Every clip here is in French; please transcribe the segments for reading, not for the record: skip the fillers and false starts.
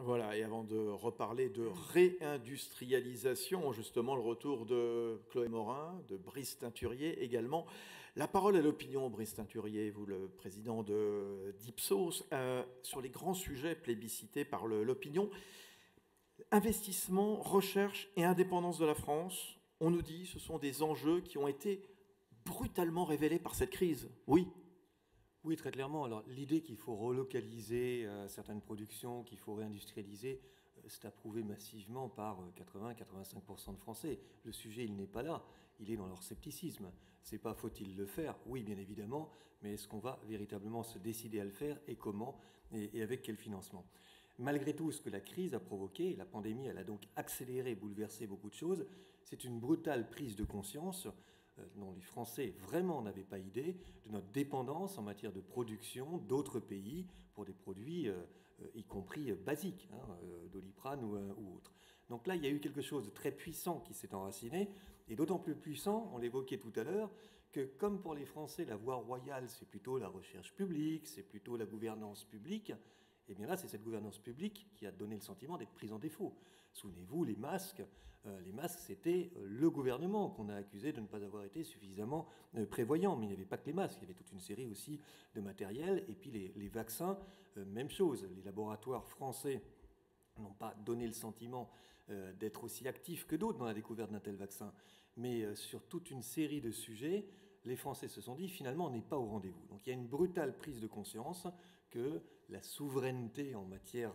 Voilà, et avant de reparler de réindustrialisation, justement le retour de Chloé Morin, de Brice Teinturier également. La parole à l'opinion, Brice Teinturier, vous le président de d'Ipsos, sur les grands sujets plébiscités par l'opinion. Investissement, recherche et indépendance de la France, on nous dit, ce sont des enjeux qui ont été brutalement révélés par cette crise. Oui. Oui, très clairement. Alors, l'idée qu'il faut relocaliser certaines productions, qu'il faut réindustrialiser, c'est approuvé massivement par 80-85% de Français. Le sujet, il n'est pas là. Il est dans leur scepticisme. C'est pas faut-il le faire? Oui, bien évidemment. Mais est-ce qu'on va véritablement se décider à le faire et comment et avec quel financement? Malgré tout, ce que la crise a provoqué, la pandémie, elle a donc accéléré, bouleversé beaucoup de choses, c'est une brutale prise de conscience dont les Français vraiment n'avaient pas idée, de notre dépendance en matière de production d'autres pays pour des produits, y compris basiques, Doliprane ou autres. Donc là, il y a eu quelque chose de très puissant qui s'est enraciné, et d'autant plus puissant, on l'évoquait tout à l'heure, que comme pour les Français, la voie royale, c'est plutôt la recherche publique, c'est plutôt la gouvernance publique, et bien là, c'est cette gouvernance publique qui a donné le sentiment d'être prise en défaut. Souvenez-vous, les masques, c'était le gouvernement qu'on a accusé de ne pas avoir été suffisamment prévoyant. Mais il n'y avait pas que les masques, il y avait toute une série aussi de matériel. Et puis les vaccins, même chose. Les laboratoires français n'ont pas donné le sentiment d'être aussi actifs que d'autres dans la découverte d'un tel vaccin. Mais sur toute une série de sujets, les Français se sont dit, finalement, on n'est pas au rendez-vous. Donc il y a une brutale prise de conscience que la souveraineté en matière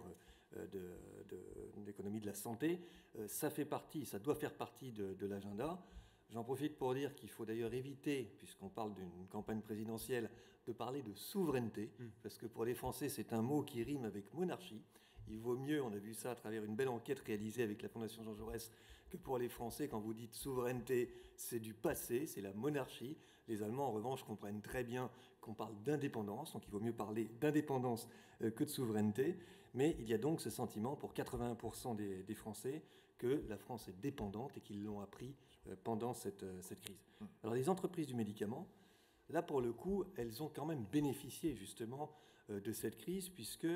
d'économie de la santé, ça fait partie, ça doit faire partie de l'agenda. J'en profite pour dire qu'il faut d'ailleurs éviter, puisqu'on parle d'une campagne présidentielle, de parler de souveraineté, parce que pour les Français, c'est un mot qui rime avec monarchie. Il vaut mieux, on a vu ça à travers une belle enquête réalisée avec la Fondation Jean Jaurès, que pour les Français, quand vous dites souveraineté, c'est du passé, c'est la monarchie. Les Allemands, en revanche, comprennent très bien qu'on parle d'indépendance, donc il vaut mieux parler d'indépendance que de souveraineté. Mais il y a donc ce sentiment pour 81% des Français que la France est dépendante et qu'ils l'ont appris pendant cette crise. Alors les entreprises du médicament, là, pour le coup, elles ont quand même bénéficié justement de cette crise, puisque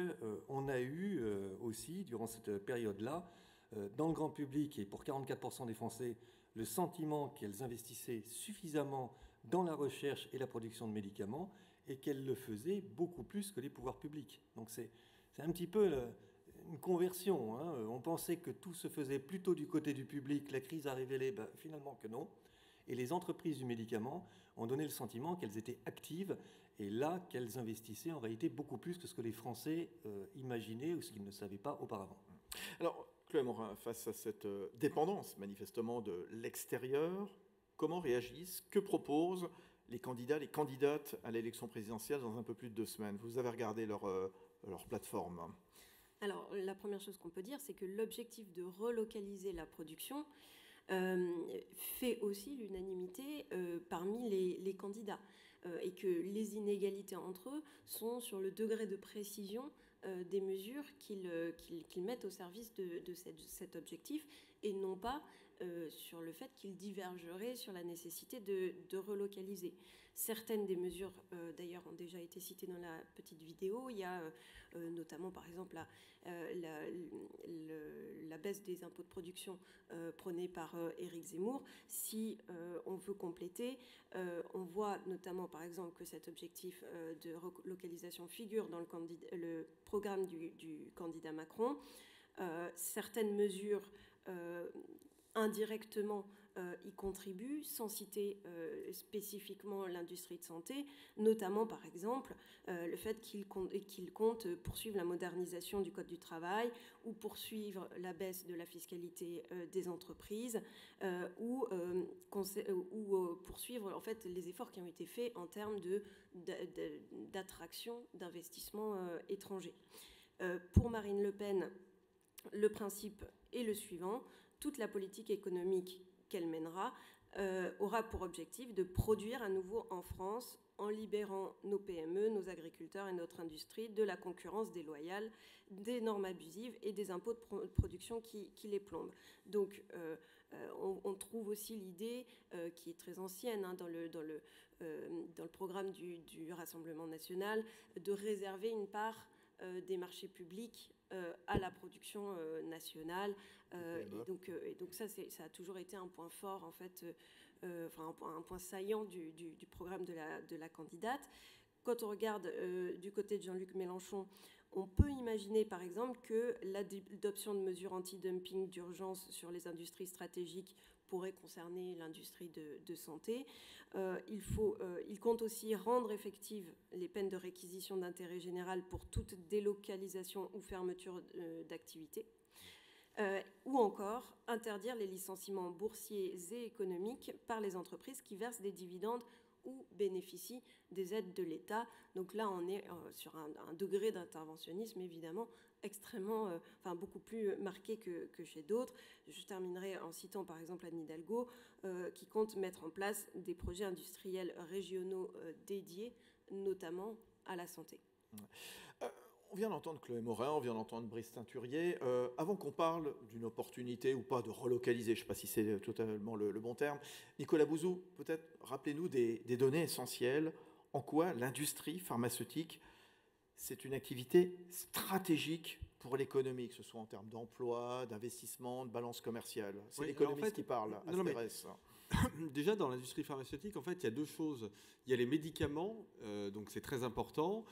on a eu aussi, durant cette période-là, dans le grand public et pour 44% des Français, le sentiment qu'elles investissaient suffisamment dans la recherche et la production de médicaments et qu'elles le faisaient beaucoup plus que les pouvoirs publics. Donc c'est un petit peu une conversion. On pensait que tout se faisait plutôt du côté du public. La crise a révélé finalement que non. Et les entreprises du médicament ont donné le sentiment qu'elles étaient actives et là qu'elles investissaient en réalité beaucoup plus que ce que les Français imaginaient ou ce qu'ils ne savaient pas auparavant. Alors, Chloé Morin, face à cette dépendance manifestement de l'extérieur, comment réagissent, que proposent les candidats, les candidates à l'élection présidentielle dans un peu plus de 2 semaines? Vous avez regardé leur plateforme. Alors, la première chose qu'on peut dire, c'est que l'objectif de relocaliser la production fait aussi l'unanimité parmi les candidats et que les inégalités entre eux sont sur le degré de précision des mesures qu'ils mettent au service de cet objectif et non pas sur le fait qu'ils divergeraient sur la nécessité de relocaliser. Certaines des mesures, d'ailleurs, ont déjà été citées dans la petite vidéo. Il y a notamment, par exemple, la baisse des impôts de production prônée par Éric Zemmour. Si on veut compléter, on voit notamment, par exemple, que cet objectif de relocalisation figure dans le programme du candidat Macron. Certaines mesures indirectement y contribuent, sans citer spécifiquement l'industrie de santé, notamment par exemple le fait qu'il compte poursuivre la modernisation du Code du travail ou poursuivre la baisse de la fiscalité des entreprises ou poursuivre en fait les efforts qui ont été faits en termes d'attraction d'investissements étrangers. Pour Marine Le Pen, le principe est le suivant: toute la politique économique qu'elle mènera aura pour objectif de produire à nouveau en France en libérant nos PME, nos agriculteurs et notre industrie de la concurrence déloyale, des normes abusives et des impôts de production qui les plombent. Donc on trouve aussi l'idée qui est très ancienne dans le programme du Rassemblement national de réserver une part des marchés publics à la production nationale. Et donc ça a toujours été un point fort, en fait, un point saillant du programme de la candidate. Quand on regarde du côté de Jean-Luc Mélenchon, on peut imaginer, par exemple, que l'adoption de mesures anti-dumping d'urgence sur les industries stratégiques pourrait concerner l'industrie de santé. Il compte aussi rendre effectives les peines de réquisition d'intérêt général pour toute délocalisation ou fermeture d'activité. Ou encore interdire les licenciements boursiers et économiques par les entreprises qui versent des dividendes ou bénéficient des aides de l'État. Donc là, on est sur un degré d'interventionnisme évidemment extrêmement, beaucoup plus marqué que chez d'autres. Je terminerai en citant par exemple Anne Hidalgo, qui compte mettre en place des projets industriels régionaux dédiés, notamment à la santé. On vient d'entendre Chloé Morin, on vient d'entendre Brice Teinturier. Avant qu'on parle d'une opportunité ou pas de relocaliser, je ne sais pas si c'est totalement le bon terme, Nicolas Bouzou, peut-être rappelez-nous des données essentielles. En quoi l'industrie pharmaceutique, c'est une activité stratégique pour l'économie, que ce soit en termes d'emploi, d'investissement, de balance commerciale. C'est l'économiste qui parle, Asterès. Déjà, dans l'industrie pharmaceutique, en fait, il y a deux choses. Il y a les médicaments, donc c'est très important.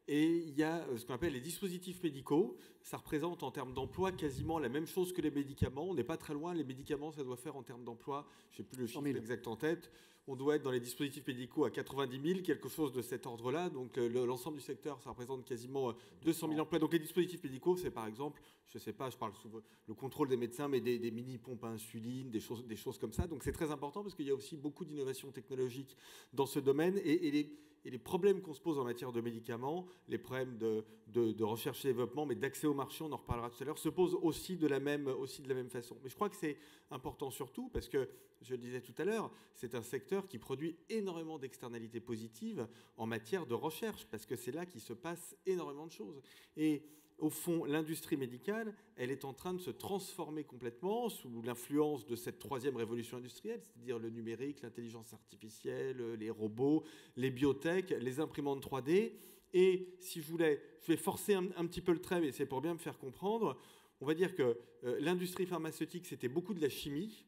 Et il y a ce qu'on appelle les dispositifs médicaux. Ça représente en termes d'emploi quasiment la même chose que les médicaments. On n'est pas très loin. Les médicaments, ça doit faire en termes d'emploi, je n'ai plus le chiffre exact en tête, on doit être dans les dispositifs médicaux à 90 000, quelque chose de cet ordre-là. Donc l'ensemble du secteur, ça représente quasiment 200 000 emplois. Donc les dispositifs médicaux, c'est par exemple, je ne sais pas, je parle souvent le contrôle des médecins, mais des mini-pompes à insuline, des choses comme ça. Donc c'est très important parce qu'il y a aussi beaucoup d'innovations technologiques dans ce domaine. Et les problèmes qu'on se pose en matière de médicaments, les problèmes de recherche et développement, mais d'accès au marché, on en reparlera tout à l'heure, se posent aussi de la même façon. Mais je crois que c'est important surtout parce que, je le disais tout à l'heure, c'est un secteur qui produit énormément d'externalités positives en matière de recherche, parce que c'est là qu'il se passe énormément de choses. Et au fond, l'industrie médicale, elle est en train de se transformer complètement sous l'influence de cette troisième révolution industrielle, c'est-à-dire le numérique, l'intelligence artificielle, les robots, les biotech, les imprimantes 3D. Et si je vais forcer un petit peu le trait, mais c'est pour bien me faire comprendre, on va dire que l'industrie pharmaceutique, c'était beaucoup de la chimie.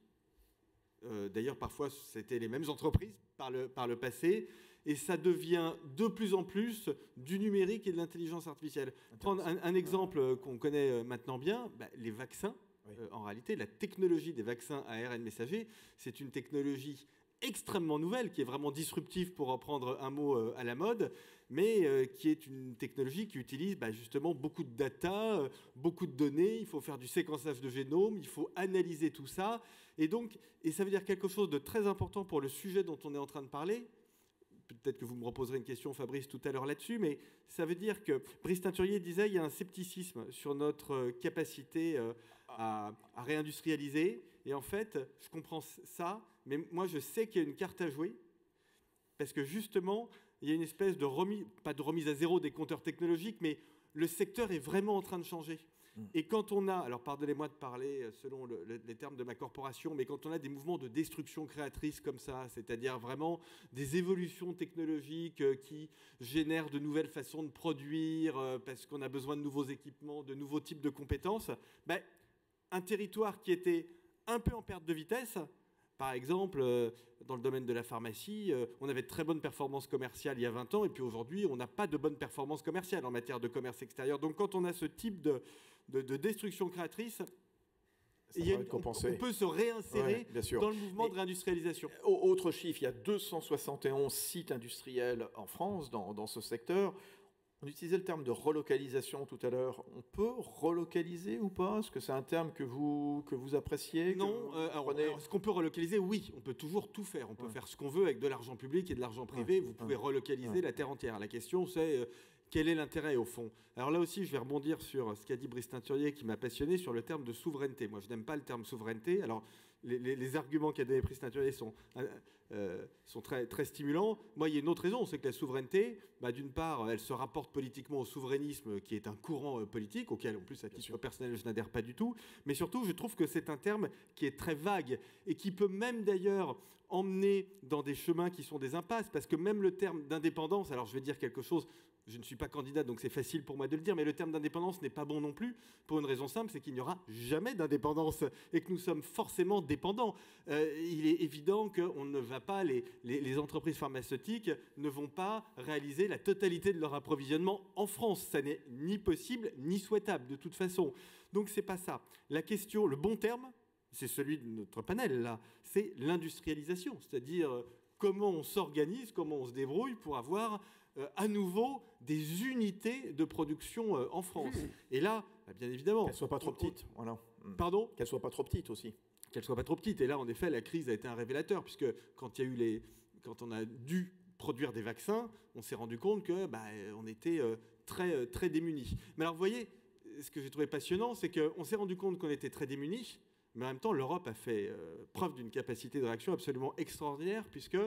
D'ailleurs, parfois, c'était les mêmes entreprises par le passé. Et ça devient de plus en plus du numérique et de l'intelligence artificielle. Prendre un exemple qu'on connaît maintenant bien, les vaccins. Oui. En réalité, la technologie des vaccins ARN messager, c'est une technologie extrêmement nouvelle, qui est vraiment disruptive, pour reprendre un mot à la mode, mais qui est une technologie qui utilise justement beaucoup de data, beaucoup de données. Il faut faire du séquençage de génome, il faut analyser tout ça. Et ça veut dire quelque chose de très important pour le sujet dont on est en train de parler. Peut-être que vous me reposerez une question, Fabrice, tout à l'heure là-dessus, mais ça veut dire que Brice Teinturier disait qu'il y a un scepticisme sur notre capacité à réindustrialiser. Et en fait, je comprends ça, mais moi, je sais qu'il y a une carte à jouer, parce que justement, il y a une espèce de pas de remise à zéro des compteurs technologiques, mais le secteur est vraiment en train de changer. Et quand on a, alors pardonnez-moi de parler selon les termes de ma corporation, mais quand on a des mouvements de destruction créatrice comme ça, c'est-à-dire vraiment des évolutions technologiques qui génèrent de nouvelles façons de produire, parce qu'on a besoin de nouveaux équipements, de nouveaux types de compétences, un territoire qui était un peu en perte de vitesse, par exemple, dans le domaine de la pharmacie, on avait de très bonnes performances commerciales il y a 20 ans, et puis aujourd'hui, on n'a pas de bonnes performances commerciales en matière de commerce extérieur. Donc quand on a ce type de destruction créatrice, on peut se réinsérer dans le mouvement de réindustrialisation. Autre chiffre, il y a 271 sites industriels en France dans ce secteur. On utilisait le terme de relocalisation tout à l'heure. On peut relocaliser ou pas? Est-ce que c'est un terme que vous appréciez? Non. Alors, est-ce qu'on peut relocaliser? Oui, on peut toujours tout faire. On peut faire ce qu'on veut avec de l'argent public et de l'argent privé. Vous pouvez relocaliser la terre entière. La question, c'est quel est l'intérêt au fond? Alors là aussi, je vais rebondir sur ce qu'a dit Brice Teinturier, qui m'a passionné, sur le terme de souveraineté. Moi, je n'aime pas le terme souveraineté. Alors, les arguments qu'a donné Brice Teinturier sont très, très stimulants. Moi, il y a une autre raison, c'est que la souveraineté, d'une part, elle se rapporte politiquement au souverainisme, qui est un courant politique, auquel, en plus, à titre personnel, je n'adhère pas du tout. Mais surtout, je trouve que c'est un terme qui est très vague et qui peut même, d'ailleurs, emmener dans des chemins qui sont des impasses, parce que même le terme d'indépendance, alors je vais dire quelque chose, je ne suis pas candidat, donc c'est facile pour moi de le dire, mais le terme d'indépendance n'est pas bon non plus, pour une raison simple, c'est qu'il n'y aura jamais d'indépendance et que nous sommes forcément dépendants. Il est évident qu'on ne va pas, les entreprises pharmaceutiques ne vont pas réaliser la totalité de leur approvisionnement en France. Ça n'est ni possible ni souhaitable de toute façon. Donc c'est pas ça. La question, le bon terme, c'est celui de notre panel là, c'est l'industrialisation, c'est-à-dire comment on s'organise, comment on se débrouille pour avoir à nouveau des unités de production en France. Et là, bien évidemment... Qu'elles ne soient pas trop petites. Voilà. Pardon ? Qu'elles ne soient pas trop petites aussi. Qu'elles ne soient pas trop petites. Et là, en effet, la crise a été un révélateur, puisque quand on a dû produire des vaccins, on s'est rendu compte que on était très, très démunis. Mais alors, vous voyez, ce que j'ai trouvé passionnant, c'est qu'on s'est rendu compte qu'on était très démunis, mais en même temps, l'Europe a fait preuve d'une capacité de réaction absolument extraordinaire, puisque,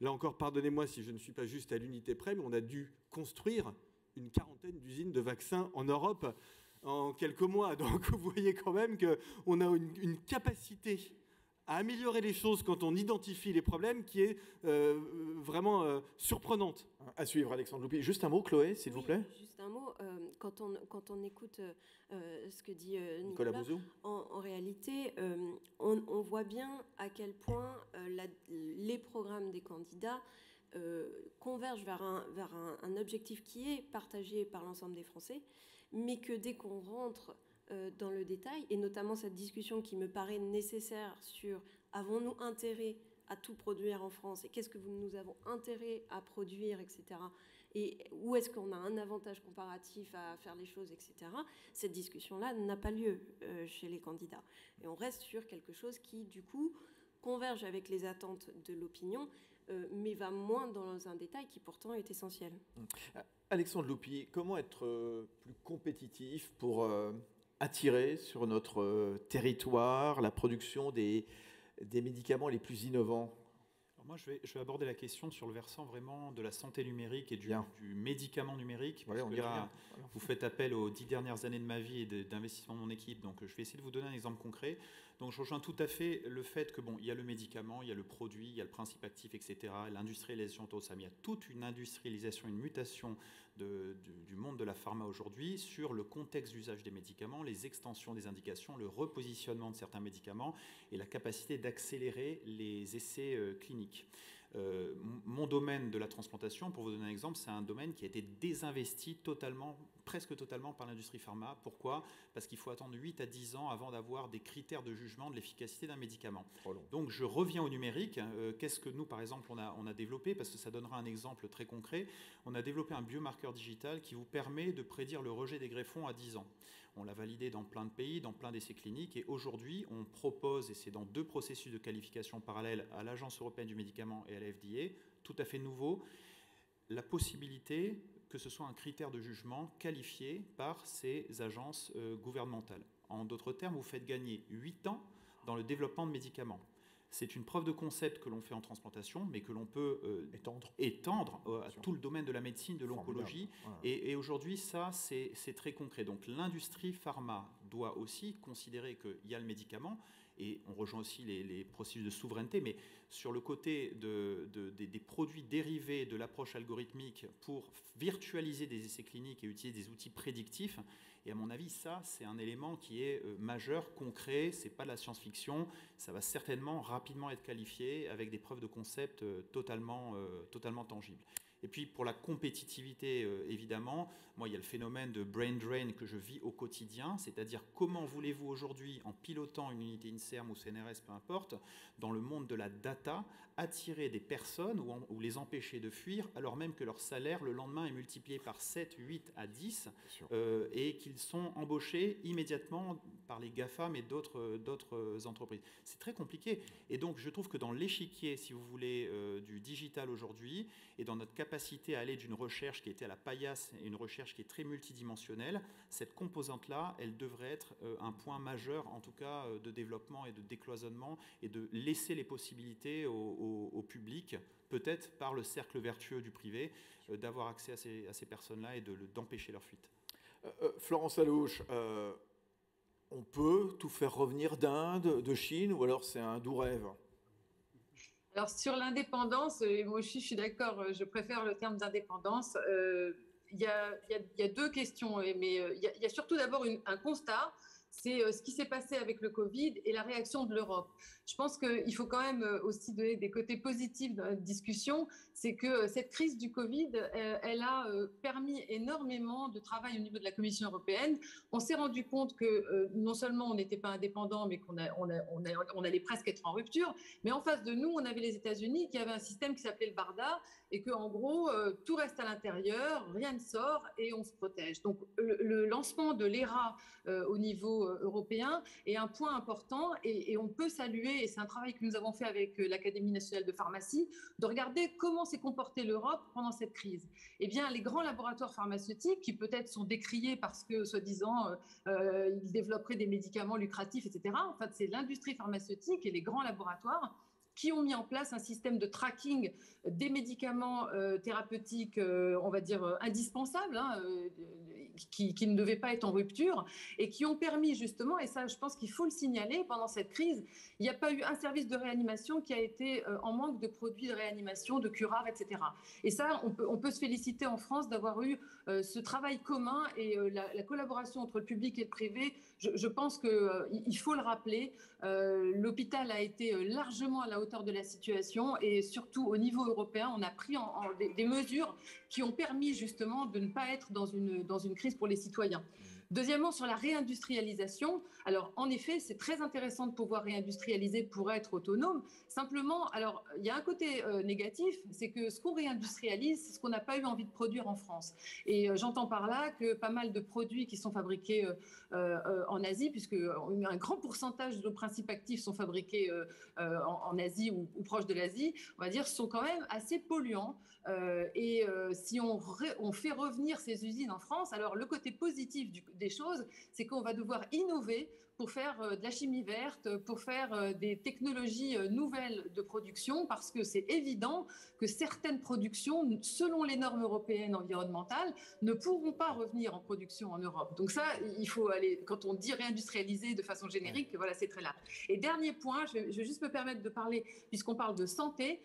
là encore, pardonnez-moi si je ne suis pas juste à l'unité près, mais on a dû construire une quarantaine d'usines de vaccins en Europe en quelques mois. Donc, vous voyez quand même qu'on a une capacité à améliorer les choses quand on identifie les problèmes qui est vraiment surprenante. À suivre, Alexandre Loupy. Juste un mot, Chloé, s'il vous plaît. Juste un mot. Quand on écoute ce que dit Nicolas Bouzou, en réalité, on voit bien à quel point les programmes des candidats convergent vers un objectif qui est partagé par l'ensemble des Français, mais que dès qu'on rentre dans le détail, et notamment cette discussion qui me paraît nécessaire sur avons-nous intérêt à tout produire en France et qu'est-ce que nous avons intérêt à produire, etc. Et où est-ce qu'on a un avantage comparatif à faire les choses, etc. Cette discussion-là n'a pas lieu chez les candidats. Et on reste sur quelque chose qui, du coup, converge avec les attentes de l'opinion, mais va moins dans un détail qui pourtant est essentiel. Alexandre Loupy, comment être plus compétitif pour attirer sur notre territoire la production des médicaments les plus innovants? Alors moi, je vais aborder la question sur le versant vraiment de la santé numérique et du médicament numérique. Voilà, on dira, vous faites appel aux 10 dernières années de ma vie et d'investissement de mon équipe, donc je vais essayer de vous donner un exemple concret. Donc je rejoins tout à fait le fait que, il y a le médicament, il y a le produit, il y a le principe actif, etc., l'industrialisation, tout ça, mais il y a toute une industrialisation, une mutation du monde de la pharma aujourd'hui sur le contexte d'usage des médicaments, les extensions des indications, le repositionnement de certains médicaments et la capacité d'accélérer les essais cliniques. Mon domaine de la transplantation, pour vous donner un exemple, c'est un domaine qui a été désinvesti presque totalement par l'industrie pharma. Pourquoi ? Parce qu'il faut attendre 8 à 10 ans avant d'avoir des critères de jugement de l'efficacité d'un médicament. Donc je reviens au numérique. Qu'est-ce que nous, par exemple, on a développé, parce que ça donnera un exemple très concret. On a développé un biomarqueur digital qui vous permet de prédire le rejet des greffons à 10 ans. On l'a validé dans plein de pays, dans plein d'essais cliniques, et aujourd'hui, on propose, et c'est dans 2 processus de qualification parallèles à l'Agence européenne du médicament et à la FDA, tout à fait nouveau, la possibilité que ce soit un critère de jugement qualifié par ces agences gouvernementales. En d'autres termes, vous faites gagner 8 ans dans le développement de médicaments. C'est une preuve de concept que l'on fait en transplantation, mais que l'on peut étendre à tout le domaine de la médecine, de l'oncologie. Voilà. Et aujourd'hui, ça, c'est très concret. Donc l'industrie pharma doit aussi considérer qu'il y a le médicament, et on rejoint aussi les processus de souveraineté, mais sur le côté des produits dérivés de l'approche algorithmique pour virtualiser des essais cliniques et utiliser des outils prédictifs. Et à mon avis, ça, c'est un élément qui est majeur, concret, c'est pas de la science-fiction, ça va certainement rapidement être qualifié avec des preuves de concept totalement tangibles. Et puis pour la compétitivité, évidemment, moi il y a le phénomène de brain drain que je vis au quotidien, c'est-à-dire comment voulez-vous aujourd'hui, en pilotant une unité INSERM ou CNRS, peu importe, dans le monde de la data, attirer des personnes ou les empêcher de fuir, alors même que leur salaire le lendemain est multiplié par 7, 8 à 10, et qu'ils sont embauchés immédiatement par les GAFAM et d'autres entreprises. C'est très compliqué. Et donc je trouve que dans l'échiquier, si vous voulez, du digital aujourd'hui, et dans notre capacité à aller d'une recherche qui était à la paillasse et une recherche qui est très multidimensionnelle, cette composante-là, elle devrait être un point majeur, en tout cas, de développement et de décloisonnement, et de laisser les possibilités au public, peut-être par le cercle vertueux du privé, d'avoir accès à ces personnes-là et d'empêcher leur fuite. Florence Alouche, on peut tout faire revenir d'Inde, de Chine, ou alors c'est un doux rêve? Alors sur l'indépendance, moi aussi je suis d'accord, je préfère le terme d'indépendance. il y a deux questions, mais il y a surtout d'abord un constat. C'est ce qui s'est passé avec le Covid et la réaction de l'Europe. Je pense qu'il faut quand même aussi donner des côtés positifs dans notre discussion. C'est que cette crise du Covid, elle a permis énormément de travail au niveau de la Commission européenne. On s'est rendu compte que non seulement on n'était pas indépendant, mais qu'on allait presque être en rupture, mais en face de nous, on avait les États-Unis qui avaient un système qui s'appelait le BARDA et qu'en gros, tout reste à l'intérieur, rien ne sort et on se protège. Donc le lancement de l'ERA au niveau européen est un point important et on peut saluer, et c'est un travail que nous avons fait avec l'Académie nationale de pharmacie, de regarder comment s'est comportée l'Europe pendant cette crise. Eh bien, les grands laboratoires pharmaceutiques, qui peut-être sont décriés parce que, soi-disant, ils développeraient des médicaments lucratifs, etc., en fait, c'est l'industrie pharmaceutique et les grands laboratoires qui ont mis en place un système de tracking des médicaments thérapeutiques, on va dire, indispensables, qui ne devaient pas être en rupture, et qui ont permis justement, et ça je pense qu'il faut le signaler, pendant cette crise, il n'y a pas eu un service de réanimation qui a été en manque de produits de réanimation, de curares, etc. Et ça, on peut se féliciter en France d'avoir eu ce travail commun et la collaboration entre le public et le privé. Je pense qu'il faut le rappeler, l'hôpital a été largement à la hauteur de la situation et surtout au niveau européen, on a pris des mesures qui ont permis justement de ne pas être dans une crise pour les citoyens. Deuxièmement, sur la réindustrialisation, alors en effet, c'est très intéressant de pouvoir réindustrialiser pour être autonome. Simplement, alors il y a un côté négatif, c'est que ce qu'on réindustrialise, c'est ce qu'on n'a pas eu envie de produire en France. Et j'entends par là que pas mal de produits qui sont fabriqués en Asie, puisque un grand pourcentage de nos principes actifs sont fabriqués en Asie ou proche de l'Asie, on va dire, sont quand même assez polluants. Si on fait revenir ces usines en France, alors le côté positif des choses, c'est qu'on va devoir innover pour faire de la chimie verte, pour faire des technologies nouvelles de production, parce que c'est évident que certaines productions, selon les normes européennes environnementales, ne pourront pas revenir en production en Europe. Donc ça, il faut aller, quand on dit réindustrialiser de façon générique, voilà, c'est très large. Et dernier point, je vais juste me permettre de parler, puisqu'on parle de santé,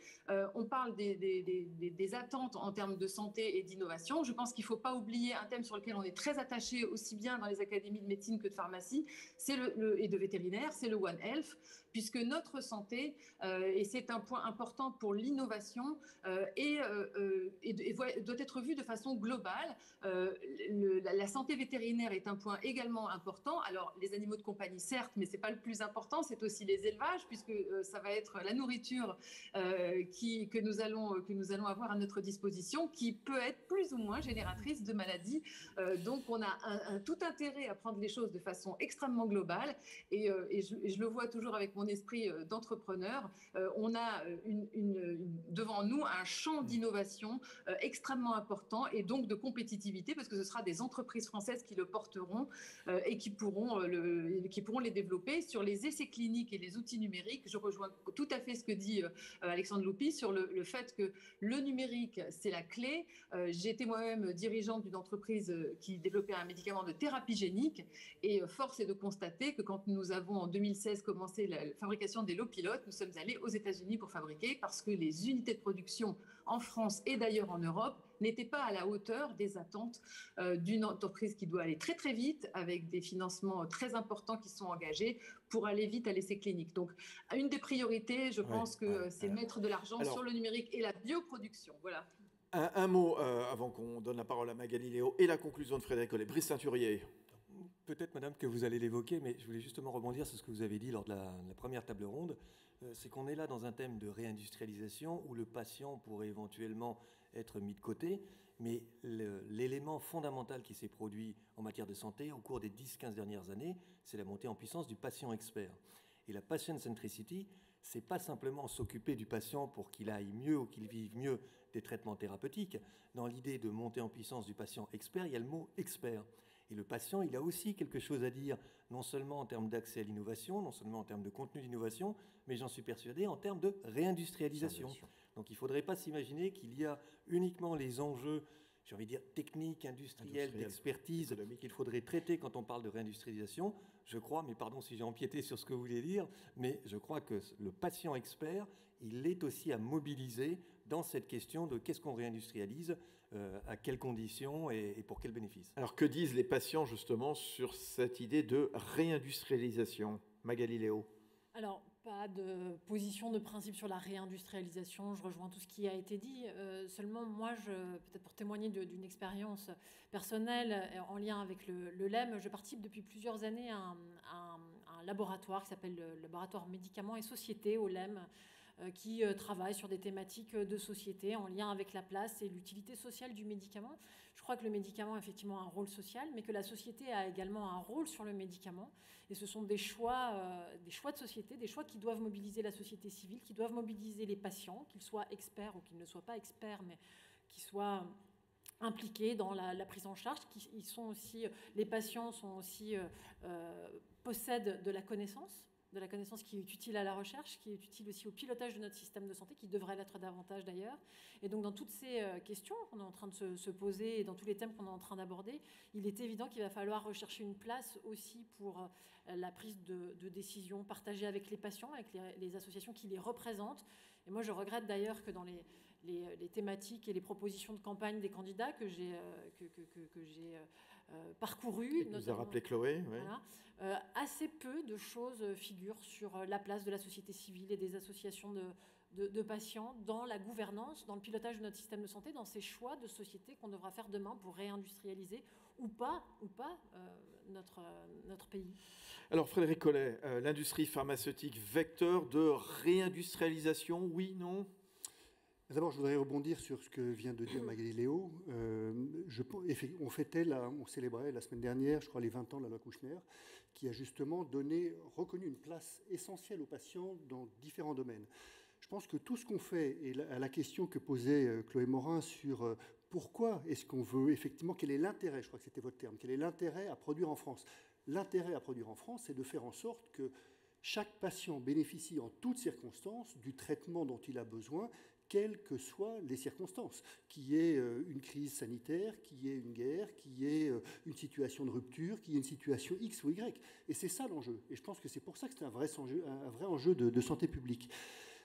on parle des attentes en termes de santé et d'innovation. Je pense qu'il ne faut pas oublier un thème sur lequel on est très attaché aussi bien dans les académies de médecine que de pharmacie, c'est et de vétérinaire, c'est le One Health, puisque notre santé, et c'est un point important pour l'innovation, doit être vue de façon globale. La santé vétérinaire est un point également important. Alors, les animaux de compagnie, certes, mais ce n'est pas le plus important, c'est aussi les élevages, puisque ça va être la nourriture que nous allons avoir à notre disposition, qui peut être plus ou moins génératrice de maladies. Donc, on a tout intérêt à prendre les choses de façon extrêmement globale. Et je le vois toujours avec mon esprit d'entrepreneur. On a devant nous un champ d'innovation extrêmement important et donc de compétitivité, parce que ce sera des entreprises françaises qui le porteront et qui pourront les développer. Sur les essais cliniques et les outils numériques, je rejoins tout à fait ce que dit Alexandre Loupy sur le fait que le numérique, c'est la clé. J'ai été moi-même dirigeante d'une entreprise qui développait un médicament de thérapie génique, et force est de constater que quand nous avons en 2016 commencé la fabrication des lots pilotes, nous sommes allés aux États-Unis pour fabriquer, parce que les unités de production en France et d'ailleurs en Europe n'étaient pas à la hauteur des attentes d'une entreprise qui doit aller très très vite, avec des financements très importants qui sont engagés pour aller vite à l'essai clinique. Donc une des priorités, je pense que c'est mettre de l'argent sur le numérique et la bioproduction. Voilà. Un mot avant qu'on donne la parole à Magali Léo et la conclusion de Frédéric Collet. Brice Teinturier. Peut-être, madame, que vous allez l'évoquer, mais je voulais justement rebondir sur ce que vous avez dit lors de la première table ronde. C'est qu'on est là dans un thème de réindustrialisation où le patient pourrait éventuellement être mis de côté, mais l'élément fondamental qui s'est produit en matière de santé au cours des 10-15 dernières années, c'est la montée en puissance du patient expert. Et la patient centricity, c'est pas simplement s'occuper du patient pour qu'il aille mieux ou qu'il vive mieux des traitements thérapeutiques. Dans l'idée de monter en puissance du patient expert, il y a le mot expert. Et le patient, il a aussi quelque chose à dire, non seulement en termes d'accès à l'innovation, non seulement en termes de contenu d'innovation, mais j'en suis persuadé en termes de réindustrialisation. Donc il ne faudrait pas s'imaginer qu'il y a uniquement les enjeux, j'ai envie de dire, techniques, industriels, d'expertise qu'il faudrait traiter quand on parle de réindustrialisation. Je crois, mais pardon si j'ai empiété sur ce que vous vouliez dire, mais je crois que le patient expert, il est aussi à mobiliser dans cette question de qu'est-ce qu'on réindustrialise, à quelles conditions et pour quels bénéfices. Alors que disent les patients justement sur cette idée de réindustrialisation? Magali Léo. Alors, pas de position de principe sur la réindustrialisation, je rejoins tout ce qui a été dit. Seulement, moi, peut-être pour témoigner d'une expérience personnelle en lien avec le LEM, je participe depuis plusieurs années à un laboratoire qui s'appelle le laboratoire médicaments et sociétés au LEM, qui travaille sur des thématiques de société en lien avec la place et l'utilité sociale du médicament. Je crois que le médicament a effectivement un rôle social, mais que la société a également un rôle sur le médicament. Et ce sont des choix de société, des choix qui doivent mobiliser la société civile, qui doivent mobiliser les patients, qu'ils soient experts ou qu'ils ne soient pas experts, mais qui soient impliqués dans la prise en charge. Les patients possèdent de la connaissance qui est utile à la recherche, qui est utile aussi au pilotage de notre système de santé, qui devrait l'être davantage d'ailleurs. Et donc dans toutes ces questions qu'on est en train de se poser et dans tous les thèmes qu'on est en train d'aborder, il est évident qu'il va falloir rechercher une place aussi pour la prise de décision partagée avec les patients, avec les associations qui les représentent. Et moi je regrette d'ailleurs que dans les thématiques et les propositions de campagne des candidats que j'ai parcouru. Nous a rappelé Chloé. Oui. Voilà, assez peu de choses figurent sur la place de la société civile et des associations de patients dans la gouvernance, dans le pilotage de notre système de santé, dans ces choix de société qu'on devra faire demain pour réindustrialiser ou pas notre pays. Alors Frédéric Collet, l'industrie pharmaceutique vecteur de réindustrialisation, oui, non? D'abord, je voudrais rebondir sur ce que vient de dire Magali Léo. On célébrait la semaine dernière, je crois, les 20 ans de la loi Kouchner, qui a justement reconnu une place essentielle aux patients dans différents domaines. Je pense que tout ce qu'on fait, et à la question que posait Chloé Morin sur pourquoi est-ce qu'on veut, effectivement, quel est l'intérêt, je crois que c'était votre terme, quel est l'intérêt à produire en France? L'intérêt à produire en France, c'est de faire en sorte que chaque patient bénéficie en toutes circonstances du traitement dont il a besoin, quelles que soient les circonstances, qu'il y ait une crise sanitaire, qu'il y ait une guerre, qu'il y ait une situation de rupture, qu'il y ait une situation X ou Y. Et c'est ça l'enjeu. Et je pense que c'est pour ça que c'est un vrai enjeu de santé publique.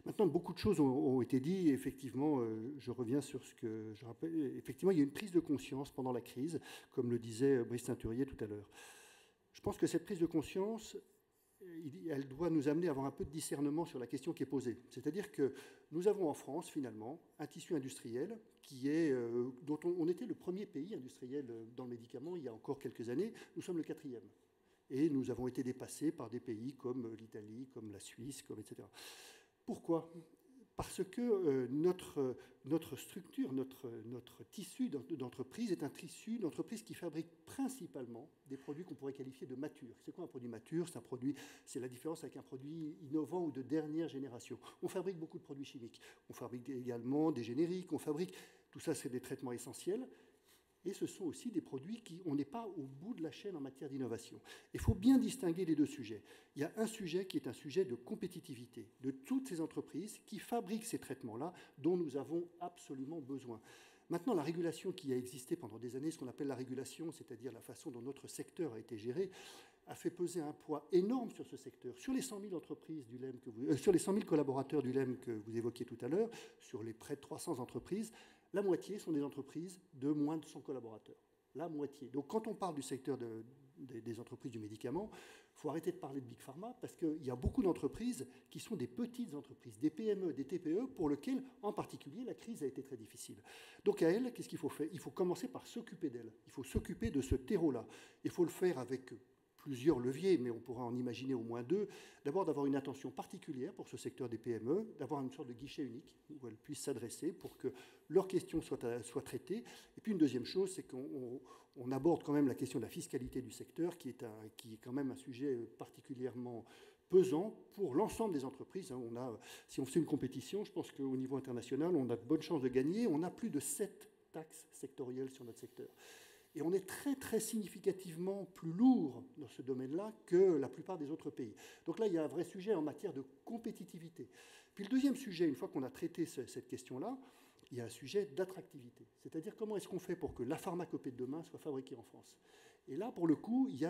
Maintenant, beaucoup de choses ont été dites. Effectivement, je reviens sur ce que je rappelle. Effectivement, il y a une prise de conscience pendant la crise, comme le disait Brice Teinturier tout à l'heure. Je pense que cette prise de conscience, elle doit nous amener à avoir un peu de discernement sur la question qui est posée. C'est-à-dire que nous avons en France, finalement, un tissu industriel dont on était le premier pays industriel dans le médicament il y a encore quelques années. Nous sommes le 4e. Et nous avons été dépassés par des pays comme l'Italie, comme la Suisse, etc. Pourquoi ? Parce que notre structure, notre tissu d'entreprise est un tissu d'entreprise qui fabrique principalement des produits qu'on pourrait qualifier de matures. C'est quoi un produit mature ? C'est la différence avec un produit innovant ou de dernière génération. On fabrique beaucoup de produits chimiques. On fabrique également des génériques. Tout ça, c'est des traitements essentiels. Et ce sont aussi des produits on n'est pas au bout de la chaîne en matière d'innovation. Il faut bien distinguer les deux sujets. Il y a un sujet qui est un sujet de compétitivité de toutes ces entreprises qui fabriquent ces traitements-là dont nous avons absolument besoin. Maintenant, la régulation qui a existé pendant des années, ce qu'on appelle la régulation, c'est-à-dire la façon dont notre secteur a été géré, a fait peser un poids énorme sur ce secteur. Sur les 100 000 entreprises du LEM sur les 100 000 collaborateurs du LEM que vous évoquiez tout à l'heure, sur les près de 300 entreprises, la moitié sont des entreprises de moins de 100 collaborateurs. La moitié. Donc quand on parle du secteur des entreprises du médicament, il faut arrêter de parler de Big Pharma parce qu'il y a beaucoup d'entreprises qui sont des petites entreprises, des PME, des TPE, pour lesquelles, en particulier, la crise a été très difficile. Donc à elles, qu'est-ce qu'il faut faire ? Il faut commencer par s'occuper d'elles. Il faut s'occuper de ce terreau-là. Il faut le faire avec plusieurs leviers, mais on pourra en imaginer au moins 2. D'abord, d'avoir une attention particulière pour ce secteur des PME, d'avoir une sorte de guichet unique où elles puissent s'adresser pour que leurs questions soient traitées. Et puis une deuxième chose, c'est qu'on aborde quand même la question de la fiscalité du secteur, qui est quand même un sujet particulièrement pesant pour l'ensemble des entreprises. Si on fait une compétition, je pense qu'au niveau international, on a de bonnes chances de gagner. On a plus de 7 taxes sectorielles sur notre secteur. Et on est très, très significativement plus lourd dans ce domaine-là que la plupart des autres pays. Donc là, il y a un vrai sujet en matière de compétitivité. Puis le deuxième sujet, une fois qu'on a traité cette question-là, il y a un sujet d'attractivité. C'est-à-dire comment est-ce qu'on fait pour que la pharmacopée de demain soit fabriquée en France ? Et là, pour le coup, il y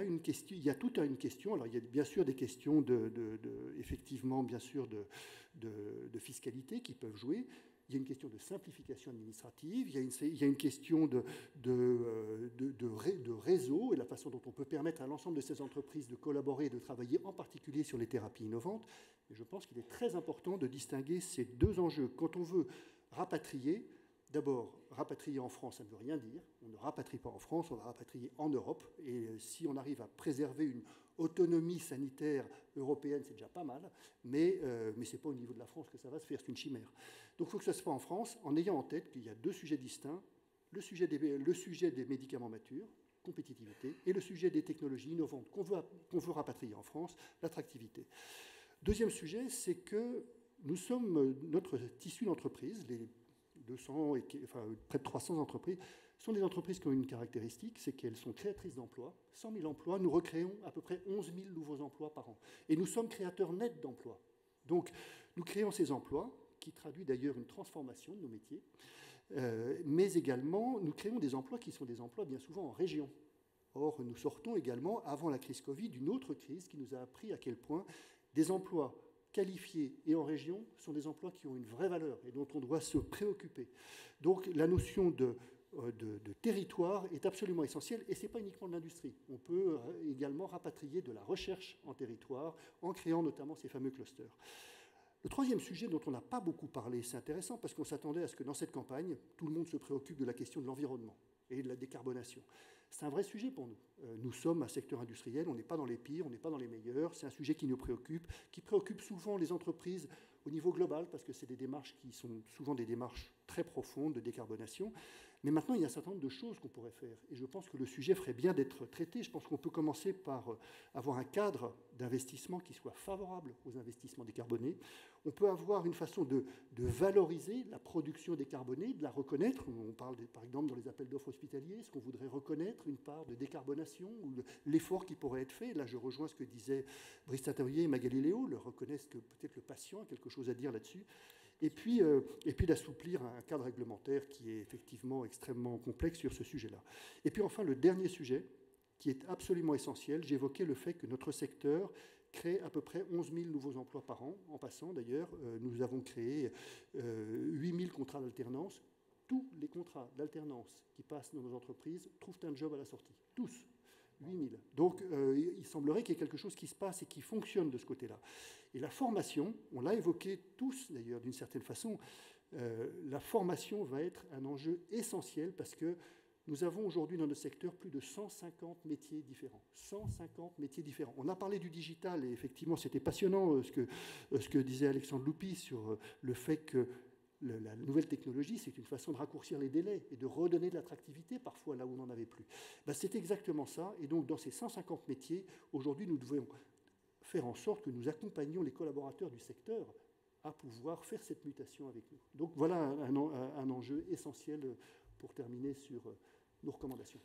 a toute une question. Alors, il y a bien sûr des questions effectivement, bien sûr, de fiscalité qui peuvent jouer. il y a une question de simplification administrative, il y a une question de réseau et la façon dont on peut permettre à l'ensemble de ces entreprises de collaborer et de travailler en particulier sur les thérapies innovantes. Et je pense qu'il est très important de distinguer ces deux enjeux. Quand on veut rapatrier, d'abord, rapatrier en France, ça ne veut rien dire. On ne rapatrie pas en France, on va rapatrier en Europe. Et si on arrive à préserver une autonomie sanitaire européenne, c'est déjà pas mal. Mais ce n'est pas au niveau de la France que ça va se faire, c'est une chimère. Donc il faut que ça se fasse en France, en ayant en tête qu'il y a deux sujets distincts. Le sujet des médicaments matures, compétitivité, et le sujet des technologies innovantes qu'on veut rapatrier en France, l'attractivité. Deuxième sujet, c'est que notre tissu d'entreprise, les 200, près de 300 entreprises, sont des entreprises qui ont une caractéristique, c'est qu'elles sont créatrices d'emplois. 100 000 emplois, nous recréons à peu près 11 000 nouveaux emplois par an. Et nous sommes créateurs nets d'emplois. Donc, nous créons ces emplois, qui traduit d'ailleurs une transformation de nos métiers, mais également, nous créons des emplois qui sont des emplois bien souvent en région. Or, nous sortons également, avant la crise Covid, d'une autre crise qui nous a appris à quel point des emplois qualifiés et en région sont des emplois qui ont une vraie valeur et dont on doit se préoccuper. Donc la notion de territoire est absolument essentielle et ce n'est pas uniquement de l'industrie. On peut également rapatrier de la recherche en territoire en créant notamment ces fameux clusters. Le troisième sujet dont on n'a pas beaucoup parlé, c'est intéressant parce qu'on s'attendait à ce que dans cette campagne, tout le monde se préoccupe de la question de l'environnement et de la décarbonation. C'est un vrai sujet pour nous. Nous sommes un secteur industriel, on n'est pas dans les pires, on n'est pas dans les meilleurs. C'est un sujet qui nous préoccupe, qui préoccupe souvent les entreprises au niveau global, parce que c'est des démarches qui sont souvent des démarches très profondes de décarbonation. Mais maintenant, il y a un certain nombre de choses qu'on pourrait faire. Et je pense que le sujet ferait bien d'être traité. Je pense qu'on peut commencer par avoir un cadre d'investissement qui soit favorable aux investissements décarbonés. On peut avoir une façon de valoriser la production décarbonée, de la reconnaître. On parle, par exemple, dans les appels d'offres hospitaliers, est-ce qu'on voudrait reconnaître une part de décarbonation ou l'effort qui pourrait être fait? Là, je rejoins ce que disaient Brice Tintoriet et Magali Léo, le reconnaissent que peut-être le patient a quelque chose à dire là-dessus. Et puis d'assouplir un cadre réglementaire qui est effectivement extrêmement complexe sur ce sujet-là. Et puis enfin, le dernier sujet, qui est absolument essentiel, j'évoquais le fait que notre secteur crée à peu près 11 000 nouveaux emplois par an. En passant, d'ailleurs, nous avons créé 8 000 contrats d'alternance. Tous les contrats d'alternance qui passent dans nos entreprises trouvent un job à la sortie. Tous. 8 000. Donc, il semblerait qu'il y ait quelque chose qui se passe et qui fonctionne de ce côté-là. Et la formation, on l'a évoqué tous d'ailleurs d'une certaine façon, la formation va être un enjeu essentiel parce que nous avons aujourd'hui dans notre secteur plus de 150 métiers différents. 150 métiers différents. On a parlé du digital et effectivement c'était passionnant ce que disait Alexandre Loupy sur le fait que la nouvelle technologie, c'est une façon de raccourcir les délais et de redonner de l'attractivité parfois là où on n'en avait plus. Ben, c'est exactement ça. Et donc, dans ces 150 métiers, aujourd'hui, nous devons faire en sorte que nous accompagnions les collaborateurs du secteur à pouvoir faire cette mutation avec nous. Donc, voilà un enjeu essentiel pour terminer sur nos recommandations.